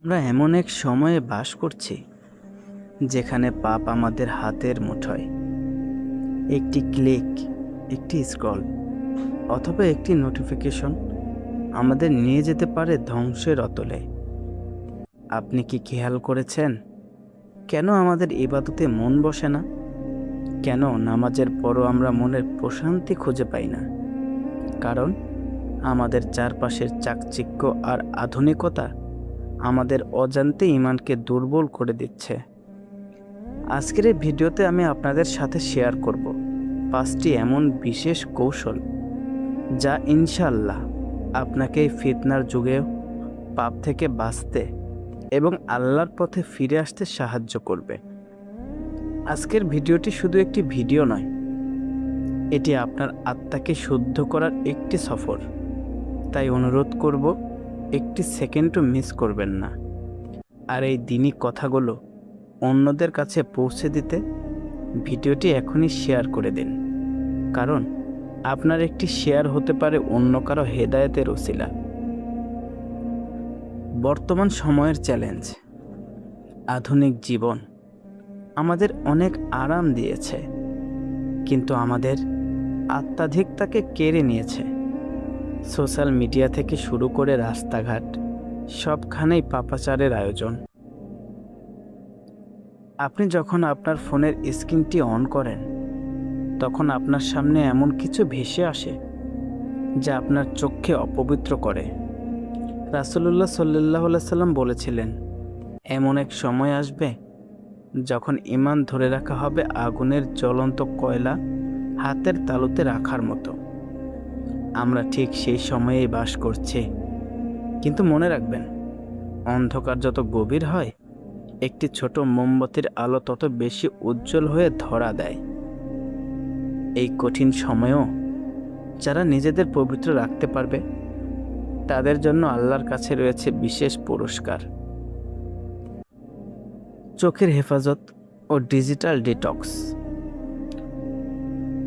আমরা এমন এক সময়ে বাস করছি যেখানে পাপ আমাদের হাতের মুঠোয়। একটি ক্লিক, একটি স্ক্রল অথবা একটি নোটিফিকেশন আমাদের নিয়ে যেতে পারে ধ্বংসের অতলে। আপনি কি খেয়াল করেছেন কেন আমাদের ইবাদতে মন বসে না? কেন নামাজের পরও আমরা মনের প্রশান্তি খুঁজে পাই না? কারণ আমাদের চারপাশের চাকচিক্য আর আধুনিকতা আমাদের অজান্তে ঈমানকে দুর্বল করে দিচ্ছে। আজকের এই ভিডিওতে আমি আপনাদের সাথে শেয়ার করব 5টি এমন বিশেষ কৌশল যা ইনশাআল্লাহ আপনাকে এই ফিতনার যুগেও পাপ থেকে বাঁচতে এবং আল্লাহর পথে ফিরে আসতে সাহায্য করবে। আজকের ভিডিওটি শুধু একটি ভিডিও নয়, এটি আপনার আত্মাকে শুদ্ধ করার একটি সফর। তাই অনুরোধ করব, একটি সেকেন্ডও মিস করবেন না। আর এই দিনই কথাগুলো অন্যদের কাছে পৌঁছে দিতে ভিডিওটি এখনই শেয়ার করে দিন, কারণ আপনার একটি শেয়ার হতে পারে অন্য কারো হেদায়েতের ওসিলা। বর্তমান সময়ের চ্যালেঞ্জ, আধুনিক জীবন আমাদের অনেক আরাম দিয়েছে, কিন্তু আমাদের আত্মাধিকতাকে কেড়ে নিয়েছে। সোশ্যাল মিডিয়া থেকে শুরু করে রাস্তাঘাট সবখানেই পাপাচারের আয়োজন। আপনি যখন আপনার ফোনের স্ক্রিনটি অন করেন, তখন আপনার সামনে এমন কিছু ভেসে আসে যা আপনার চোখকে অপবিত্র করে। রাসূলুল্লাহ সাল্লাল্লাহু আলাইহি সাল্লাম বলেছিলেন, এমন এক সময় আসবে যখন ঈমান ধরে রাখা হবে আগুনের জ্বলন্ত কয়লা হাতের তালুতে রাখার মতো। আমরা ঠিক সেই সময়েই বাস করছি। কিন্তু মনে রাখবেন, অন্ধকার যত গভীর হয়, একটি ছোট মোমবাতির আলো তত বেশি উজ্জ্বল হয়ে ধরা দেয়। এই কঠিন সময়েও যারা নিজেদের পবিত্র রাখতে পারবে, তাদের জন্য আল্লাহর কাছে রয়েছে বিশেষ পুরস্কার। চোখের হেফাজত ও ডিজিটাল ডিটক্স।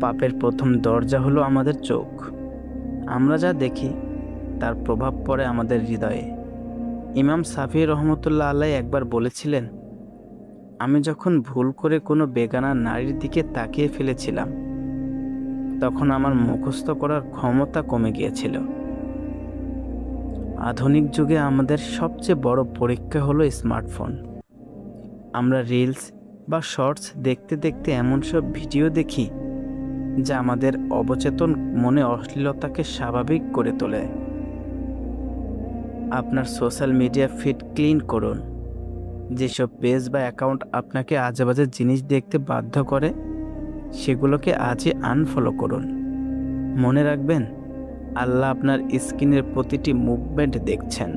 পাপের প্রথম দরজা হলো আমাদের চোখ। আমরা যা দেখি তার প্রভাব পড়ে আমাদের হৃদয়ে। ইমাম শাফি রহমতুল্লাহ আলাইহি একবার বলেছিলেন, আমি যখন ভুল করে কোনো বেগানা নারীর দিকে তাকিয়ে ফেলেছিলাম, তখন আমার মুখস্থ করার ক্ষমতা কমে গিয়েছিল। আধুনিক যুগে আমাদের সবচেয়ে বড় পরীক্ষা হলো স্মার্টফোন। আমরা রিলস বা শর্টস দেখতে দেখতে এমন সব ভিডিও দেখি যা আমাদের অবচেতন মনে অশ্লীলতাকে স্বাভাবিক করে তোলে। আপনার সোশ্যাল মিডিয়া ফিড ক্লিন করুন। যেসব পেজ বা অ্যাকাউন্ট আপনাকে আজেবাজে জিনিস দেখতে বাধ্য করে, সেগুলোকে আজই আনফলো করুন। মনে রাখবেন, আল্লাহ আপনার স্ক্রিনের প্রতিটি মুভমেন্ট দেখছেন।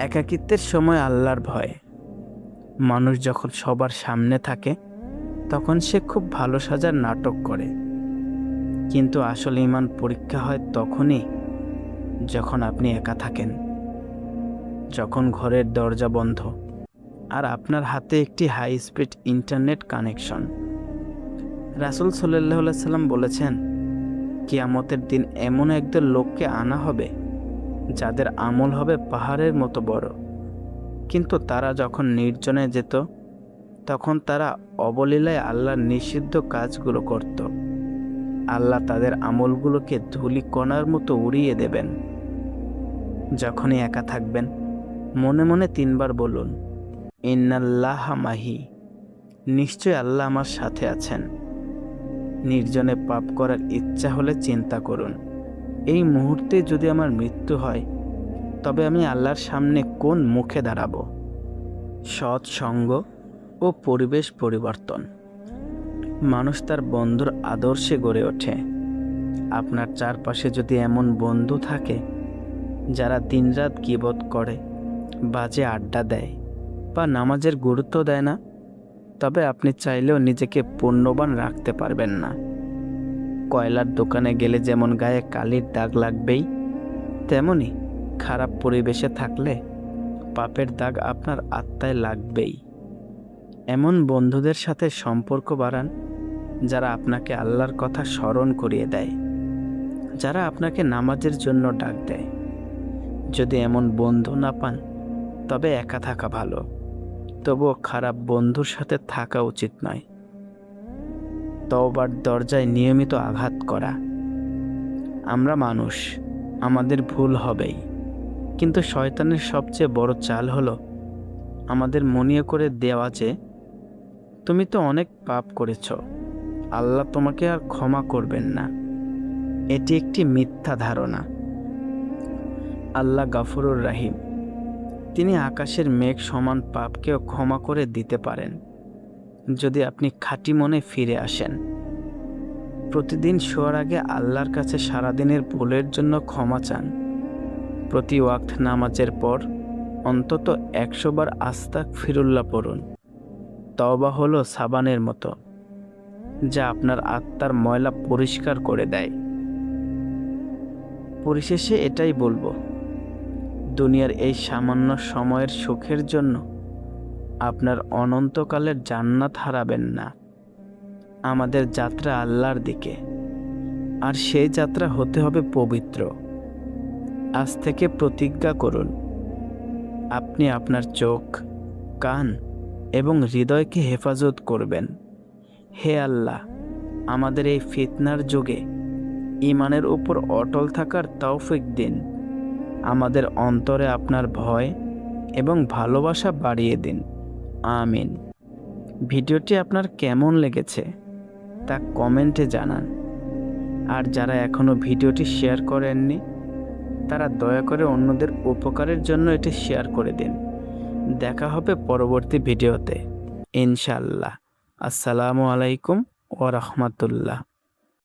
একাকিত্বের সময় আল্লাহর ভয়। মানুষ যখন সবার সামনে থাকে, তখন সে খুব ভালো সাজার নাটক করে, কিন্তু আসলে ঈমান পরীক্ষা হয় তখনই যখন আপনি একা থাকেন, যখন ঘরের দরজা বন্ধ আর আপনার হাতে একটি হাই স্পিড ইন্টারনেট কানেকশন। রাসূল সাল্লাল্লাহু আলাইহি সাল্লাম বলেছেন, কিয়ামতের দিন এমন একদল লোককে আনা হবে যাদের আমল হবে পাহাড়ের মতো বড়, কিন্তু তারা যখন নির্জনে যেত, তখন তারা অবলীলায় আল্লাহর নিষিদ্ধ কাজগুলো করত। আল্লাহ তাদের আমলগুলোকে ধূলিকণার মতো উড়িয়ে দেবেন। যখনই একা থাকবেন, মনে মনে 3 বার বলুন, ইন্নাল্লাহা মাহি, নিশ্চয় আল্লাহ আমার সাথে আছেন। নির্জনে পাপ করার ইচ্ছা হলে চিন্তা করুন, এই মুহূর্তে যদি আমার মৃত্যু হয়, তবে আমি আল্লাহর সামনে কোন মুখে দাঁড়াবো? সৎ সঙ্গ ও পরিবেশ পরিবর্তন। মানুষ তার বন্ধুর আদর্শে গড়ে ওঠে। আপনার চারপাশে যদি এমন বন্ধু থাকে যারা দিনরাত গীবত করে, বাজে আড্ডা দেয় বা নামাজের গুরুত্ব দেয় না, তবে আপনি চাইলেও নিজেকে পুণ্যবান রাখতে পারবেন না। কয়লার দোকানে গেলে যেমন গায়ে কালির দাগ লাগবেই, তেমনি খারাপ পরিবেশে থাকলে পাপের দাগ আপনার আত্মায় লাগবেই। এমন বন্ধুদের সাথে সম্পর্ক বাড়ান যারা আপনাকে আল্লাহর কথা স্মরণ করিয়ে দেয়, যারা আপনাকে নামাজের জন্য ডাক দেয়। যদি এমন বন্ধু না পান, তবে একা থাকা ভালো, তবুও খারাপ বন্ধুর সাথে থাকা উচিত নয়। তওবার দরজায় নিয়মিত আঘাত করা। আমরা মানুষ, আমাদের ভুল হবেই, কিন্তু শয়তানের সবচেয়ে বড় চাল হলো আমাদের মনে করে দেওয়া যে তুমি তো অনেক পাপ করেছ, আল্লাহ তোমাকে আর ক্ষমা করবেন না। এটি একটি মিথ্যা ধারণা। আল্লাহ গাফুরুর রাহিম, তিনি আকাশের মেঘ সমান পাপকেও ক্ষমা করে দিতে পারেন যদি আপনি খাঁটি মনে ফিরে আসেন। প্রতিদিন শোয়ার আগে আল্লাহর কাছে সারাদিনের ভুলের জন্য ক্ষমা চান। প্রতি ওয়াক্ত নামাজের পর অন্তত 100 বার আস্তাগফিরুল্লাহ পড়ুন। তওবা হলো সাবানের মতো, যা আপনার আত্মার ময়লা পরিষ্কার করে দেয়। পরিশেষে এটাই বলবো, দুনিয়ার এই সামান্য সময়ের সুখের জন্য আপনার অনন্তকালের জান্নাত হারাবেন না। আমাদের যাত্রা আল্লাহর দিকে, আর সেই যাত্রা হতে হবে পবিত্র। আজ থেকে প্রতিজ্ঞা করুন, আপনি আপনার চোখ, কান এবং হৃদয়কে হেফাজত করবেন। হে আল্লাহ, আমাদের এই ফিতনার যুগে ঈমানের উপর অটল থাকার তৌফিক দিন। আমাদের অন্তরে আপনার ভয় এবং ভালোবাসা বাড়িয়ে দিন। আমিন। ভিডিওটি আপনার কেমন লেগেছে তা কমেন্টে জানান। আর যারা এখনও ভিডিওটি শেয়ার করেননি, তারা দয়া করে অন্যদের উপকারের জন্য এটি শেয়ার করে দিন। দেখা হবে পরবর্তী ভিডিওতে ইনশাআল্লাহ। আসসালামু আলাইকুম ওয়া রাহমাতুল্লাহ।